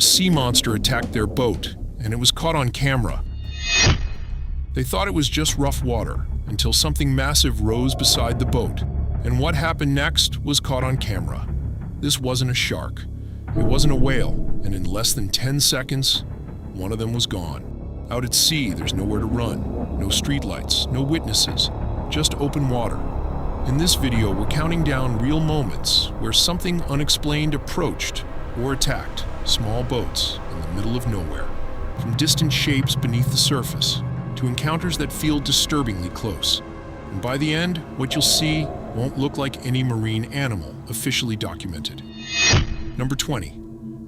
A sea monster attacked their boat, and it was caught on camera. They thought it was just rough water, until something massive rose beside the boat, and what happened next was caught on camera. This wasn't a shark. It wasn't a whale, and in less than 10 seconds, one of them was gone. Out at sea, there's nowhere to run, no streetlights, no witnesses, just open water. In this video, we're counting down real moments where something unexplained approached or attacked small boats in the middle of nowhere, from distant shapes beneath the surface to encounters that feel disturbingly close. And by the end, what you'll see won't look like any marine animal officially documented. Number 20.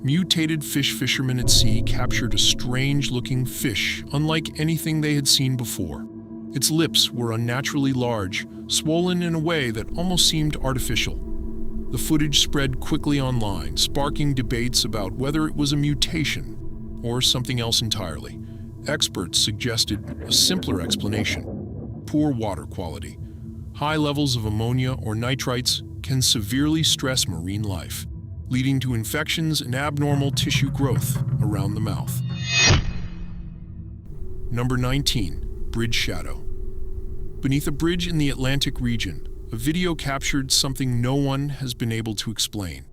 Mutated fish fishermen at sea captured a strange-looking fish unlike anything they had seen before. Its lips were unnaturally large, swollen in a way that almost seemed artificial. The footage spread quickly online, sparking debates about whether it was a mutation or something else entirely. Experts suggested a simpler explanation: poor water quality. High levels of ammonia or nitrites can severely stress marine life, leading to infections and abnormal tissue growth around the mouth. Number 19. Bridge shadow. Beneath a bridge in the Atlantic region, a video captured something no one has been able to explain.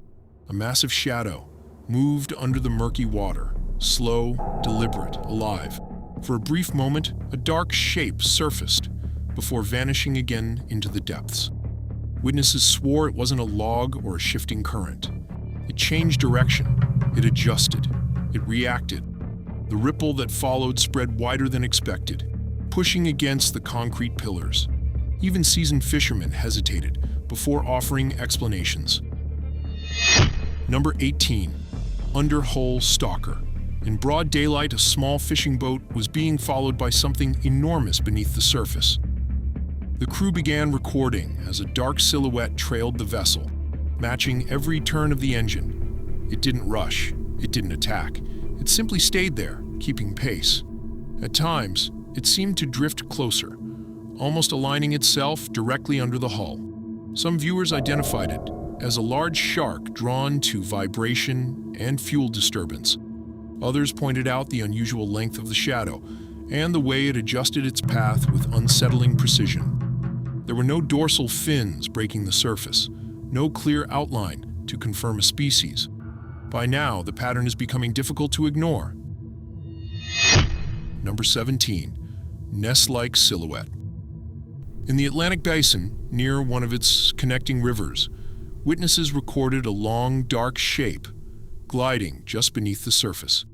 A massive shadow moved under the murky water, slow, deliberate, alive. For a brief moment, a dark shape surfaced before vanishing again into the depths. Witnesses swore it wasn't a log or a shifting current. It changed direction, it adjusted, it reacted. The ripple that followed spread wider than expected, pushing against the concrete pillars. Even seasoned fishermen hesitated before offering explanations. Number 18. Underhull stalker. In broad daylight, a small fishing boat was being followed by something enormous beneath the surface. The crew began recording as a dark silhouette trailed the vessel, matching every turn of the engine. It didn't rush, it didn't attack. It simply stayed there, keeping pace. At times, it seemed to drift closer, almost aligning itself directly under the hull. Some viewers identified it as a large shark drawn to vibration and fuel disturbance. Others pointed out the unusual length of the shadow and the way it adjusted its path with unsettling precision. There were no dorsal fins breaking the surface, no clear outline to confirm a species. By now, the pattern is becoming difficult to ignore. Number 17. Ness-like silhouette. In the Atlantic Basin, near one of its connecting rivers, witnesses recorded a long, dark shape gliding just beneath the surface.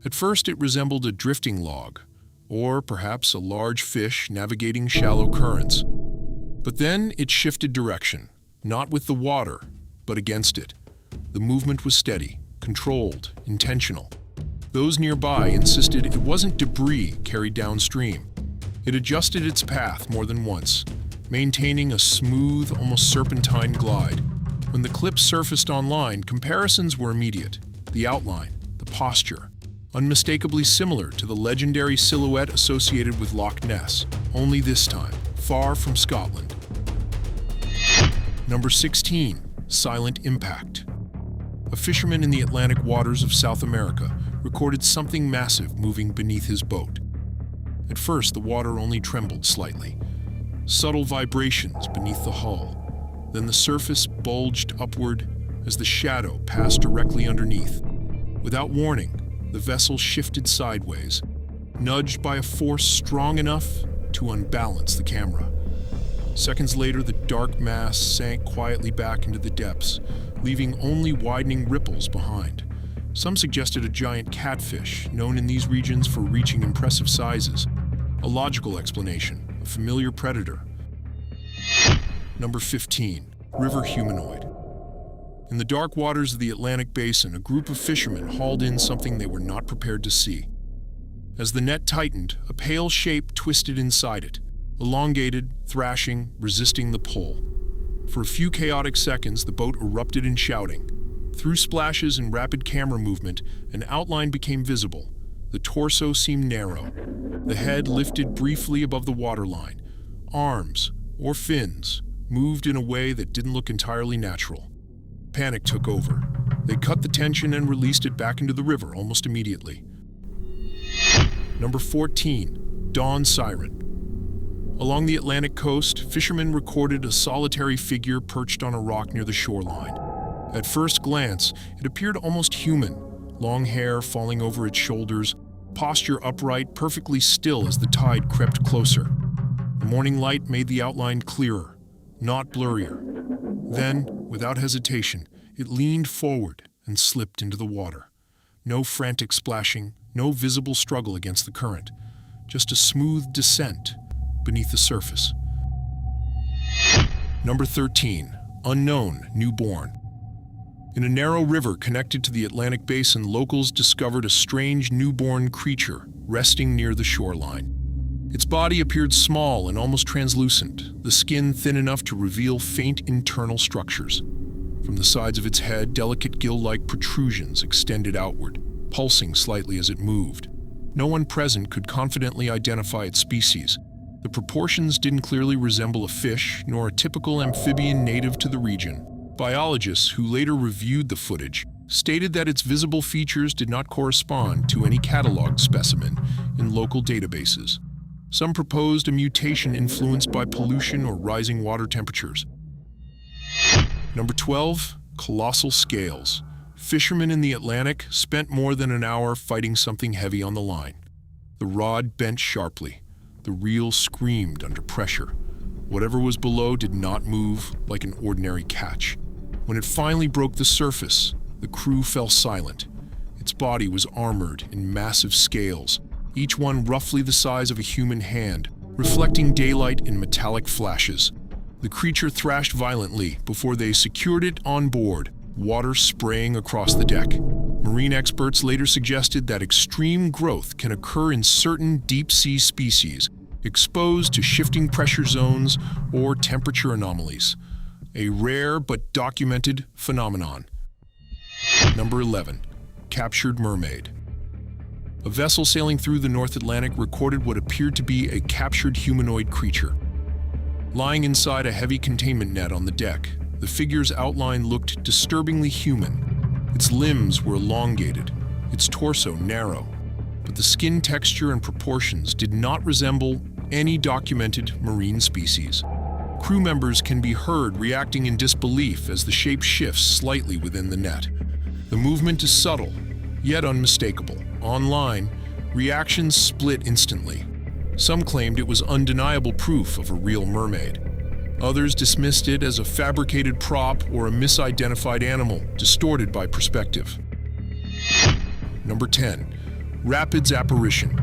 At first, it resembled a drifting log, or perhaps a large fish navigating shallow currents. But then it shifted direction, not with the water, but against it. The movement was steady, controlled, intentional. Those nearby insisted it wasn't debris carried downstream. It adjusted its path more than once, maintaining a smooth, almost serpentine glide. When the clip surfaced online, comparisons were immediate. The outline, the posture, unmistakably similar to the legendary silhouette associated with Loch Ness, only this time, far from Scotland. Number 16. Silent impact. A fisherman in the Atlantic waters of South America recorded something massive moving beneath his boat. At first, the water only trembled slightly. Subtle vibrations beneath the hull. Then the surface bulged upward as the shadow passed directly underneath. Without warning, the vessel shifted sideways, nudged by a force strong enough to unbalance the camera. Seconds later, the dark mass sank quietly back into the depths, leaving only widening ripples behind. Some suggested a giant catfish, known in these regions for reaching impressive sizes. A logical explanation, a familiar predator. Number 15. River humanoid. In the dark waters of the Atlantic Basin, a group of fishermen hauled in something they were not prepared to see. As the net tightened, a pale shape twisted inside it, elongated, thrashing, resisting the pull. For a few chaotic seconds, the boat erupted in shouting. Through splashes and rapid camera movement, an outline became visible. The torso seemed narrow. The head lifted briefly above the waterline. Arms, or fins, moved in a way that didn't look entirely natural. Panic took over. They cut the tension and released it back into the river almost immediately. Number 14. Dawn Siren. Along the Atlantic coast, fishermen recorded a solitary figure perched on a rock near the shoreline. At first glance, it appeared almost human, long hair falling over its shoulders, posture upright, perfectly still as the tide crept closer. The morning light made the outline clearer, not blurrier. Then, without hesitation, it leaned forward and slipped into the water. No frantic splashing, no visible struggle against the current, just a smooth descent beneath the surface. Number 13. Unknown Newborn. In a narrow river connected to the Atlantic basin, locals discovered a strange newborn creature resting near the shoreline. Its body appeared small and almost translucent, the skin thin enough to reveal faint internal structures. From the sides of its head, delicate gill-like protrusions extended outward, pulsing slightly as it moved. No one present could confidently identify its species. The proportions didn't clearly resemble a fish, nor a typical amphibian native to the region. Biologists who later reviewed the footage stated that its visible features did not correspond to any cataloged specimen in local databases. Some proposed a mutation influenced by pollution or rising water temperatures. Number 12. Colossal Scales. Fishermen in the Atlantic spent more than an hour fighting something heavy on the line. The rod bent sharply. The reel screamed under pressure. Whatever was below did not move like an ordinary catch. When it finally broke the surface, the crew fell silent. Its body was armored in massive scales, each one roughly the size of a human hand, reflecting daylight in metallic flashes. The creature thrashed violently before they secured it on board, water spraying across the deck. Marine experts later suggested that extreme growth can occur in certain deep-sea species, exposed to shifting pressure zones or temperature anomalies. A rare but documented phenomenon. Number 11. Captured Mermaid. A vessel sailing through the North Atlantic recorded what appeared to be a captured humanoid creature. Lying inside a heavy containment net on the deck, the figure's outline looked disturbingly human. Its limbs were elongated, its torso narrow, but the skin texture and proportions did not resemble any documented marine species. Crew members can be heard reacting in disbelief as the shape shifts slightly within the net. The movement is subtle, yet unmistakable. Online, reactions split instantly. Some claimed it was undeniable proof of a real mermaid. Others dismissed it as a fabricated prop or a misidentified animal, distorted by perspective. Number 10. Rapids Apparition.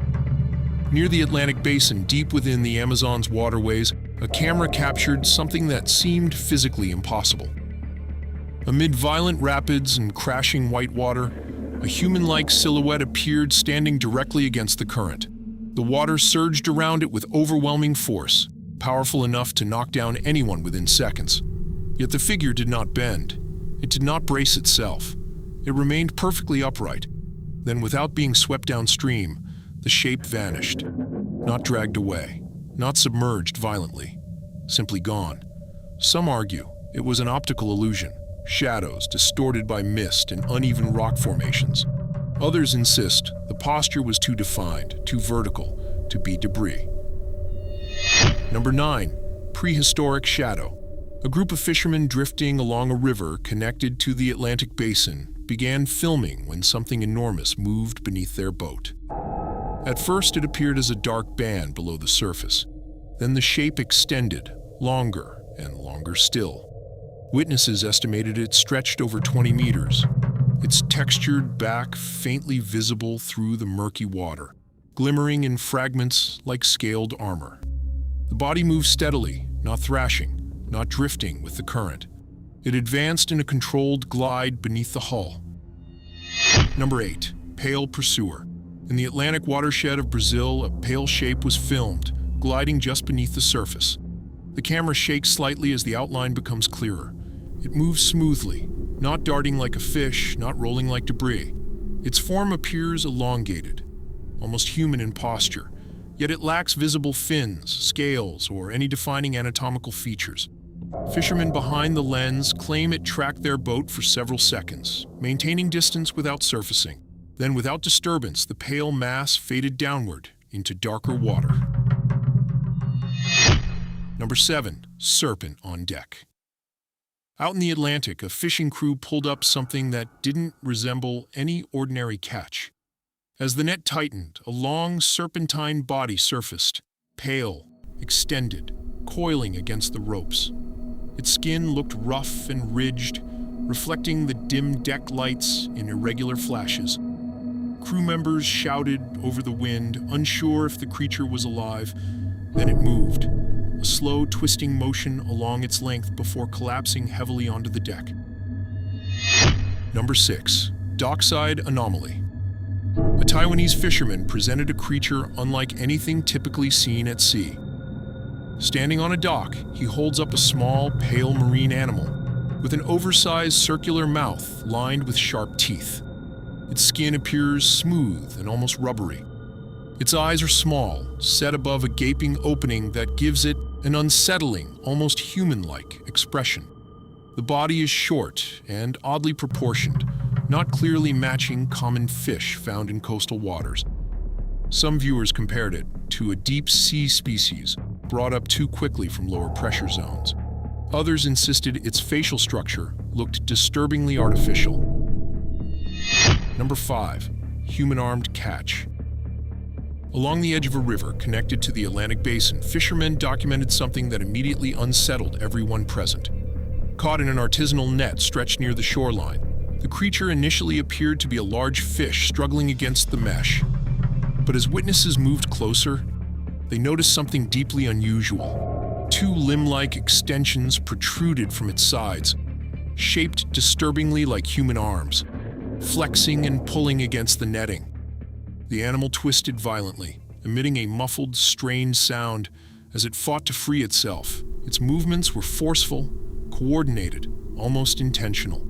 Near the Atlantic basin, deep within the Amazon's waterways, a camera captured something that seemed physically impossible. Amid violent rapids and crashing white water, a human-like silhouette appeared standing directly against the current. The water surged around it with overwhelming force, powerful enough to knock down anyone within seconds. Yet the figure did not bend. It did not brace itself. It remained perfectly upright. Then, without being swept downstream, the shape vanished, not dragged away, not submerged violently, simply gone. Some argue it was an optical illusion, shadows distorted by mist and uneven rock formations. Others insist the posture was too defined, too vertical, to be debris. Number 9. Prehistoric Shadow. A group of fishermen drifting along a river connected to the Atlantic basin began filming when something enormous moved beneath their boat. At first, it appeared as a dark band below the surface. Then the shape extended, longer and longer still. Witnesses estimated it stretched over 20 meters, its textured back faintly visible through the murky water, glimmering in fragments like scaled armor. The body moved steadily, not thrashing, not drifting with the current. It advanced in a controlled glide beneath the hull. Number 8. Pale Pursuer. In the Atlantic watershed of Brazil, a pale shape was filmed, gliding just beneath the surface. The camera shakes slightly as the outline becomes clearer. It moves smoothly, not darting like a fish, not rolling like debris. Its form appears elongated, almost human in posture, yet it lacks visible fins, scales, or any defining anatomical features. Fishermen behind the lens claim it tracked their boat for several seconds, maintaining distance without surfacing. Then, without disturbance, the pale mass faded downward into darker water. Number 7. Serpent on deck. Out in the Atlantic, a fishing crew pulled up something that didn't resemble any ordinary catch. As the net tightened, a long serpentine body surfaced, pale, extended, coiling against the ropes. Its skin looked rough and ridged, reflecting the dim deck lights in irregular flashes. Crew members shouted over the wind, unsure if the creature was alive. Then it moved, a slow, twisting motion along its length before collapsing heavily onto the deck. Number 6. Dockside anomaly. A Taiwanese fisherman presented a creature unlike anything typically seen at sea. Standing on a dock, he holds up a small, pale marine animal with an oversized circular mouth lined with sharp teeth. Its skin appears smooth and almost rubbery. Its eyes are small, set above a gaping opening that gives it an unsettling, almost human-like expression. The body is short and oddly proportioned, not clearly matching common fish found in coastal waters. Some viewers compared it to a deep-sea species brought up too quickly from lower pressure zones. Others insisted its facial structure looked disturbingly artificial. Number 5. Human-armed catch. Along the edge of a river connected to the Atlantic Basin, fishermen documented something that immediately unsettled everyone present. Caught in an artisanal net stretched near the shoreline, the creature initially appeared to be a large fish struggling against the mesh. But as witnesses moved closer, they noticed something deeply unusual. 2 limb-like extensions protruded from its sides, shaped disturbingly like human arms, flexing and pulling against the netting. The animal twisted violently, emitting a muffled, strained sound as it fought to free itself. Its movements were forceful, coordinated, almost intentional.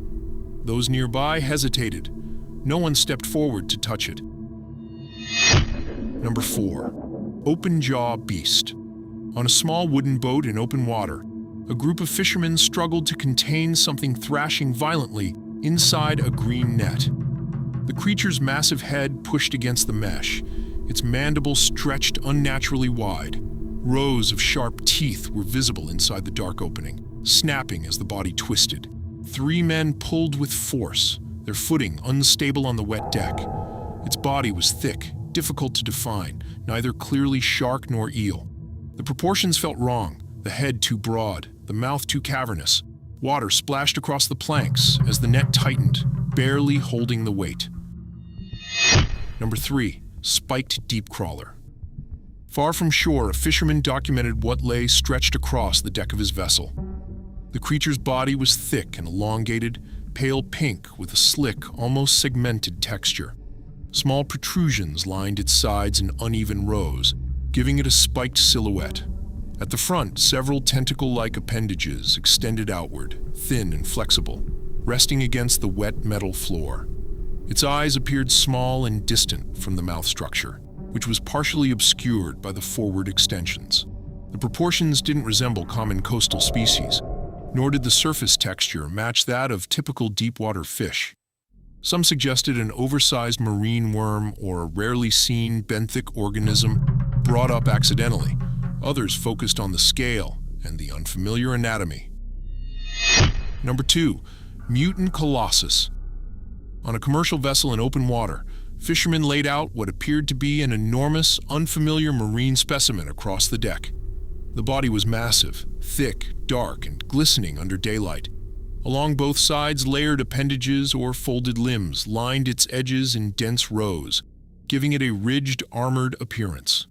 Those nearby hesitated. No one stepped forward to touch it. Number 4. Open-jaw beast. On a small wooden boat in open water, a group of fishermen struggled to contain something thrashing violently inside a green net. The creature's massive head pushed against the mesh, its mandibles stretched unnaturally wide. Rows of sharp teeth were visible inside the dark opening, snapping as the body twisted. 3 men pulled with force, their footing unstable on the wet deck. Its body was thick, difficult to define, neither clearly shark nor eel. The proportions felt wrong, the head too broad, the mouth too cavernous. Water splashed across the planks as the net tightened, barely holding the weight. Number 3. Spiked deep crawler. Far from shore, a fisherman documented what lay stretched across the deck of his vessel. The creature's body was thick and elongated, pale pink with a slick, almost segmented texture. Small protrusions lined its sides in uneven rows, giving it a spiked silhouette. At the front, several tentacle-like appendages extended outward, thin and flexible, resting against the wet metal floor. Its eyes appeared small and distant from the mouth structure, which was partially obscured by the forward extensions. The proportions didn't resemble common coastal species, nor did the surface texture match that of typical deep-water fish. Some suggested an oversized marine worm or a rarely seen benthic organism brought up accidentally. Others focused on the scale and the unfamiliar anatomy. Number 2. Mutant colossus. On a commercial vessel in open water, fishermen laid out what appeared to be an enormous, unfamiliar marine specimen across the deck. The body was massive, thick, dark, and glistening under daylight. Along both sides, layered appendages or folded limbs lined its edges in dense rows, giving it a ridged, armored appearance.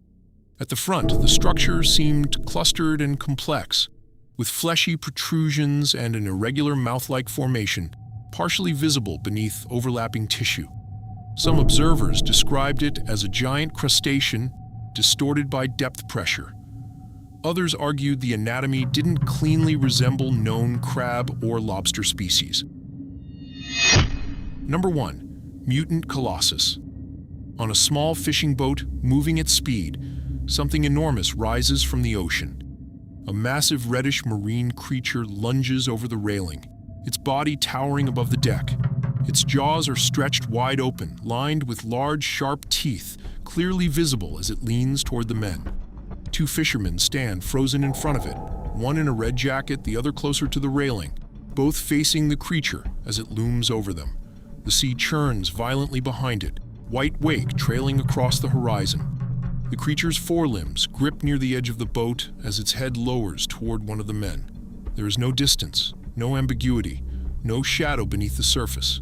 At the front, the structure seemed clustered and complex, with fleshy protrusions and an irregular mouth-like formation, partially visible beneath overlapping tissue. Some observers described it as a giant crustacean distorted by depth pressure. Others argued the anatomy didn't cleanly resemble known crab or lobster species. Number 1. Mutant colossus. On a small fishing boat moving at speed, something enormous rises from the ocean. A massive reddish marine creature lunges over the railing, its body towering above the deck. Its jaws are stretched wide open, lined with large, sharp teeth, clearly visible as it leans toward the men. Two fishermen stand frozen in front of it, one in a red jacket, the other closer to the railing, both facing the creature as it looms over them. The sea churns violently behind it, white wake trailing across the horizon. The creature's forelimbs grip near the edge of the boat as its head lowers toward one of the men. There is no distance, no ambiguity, no shadow beneath the surface.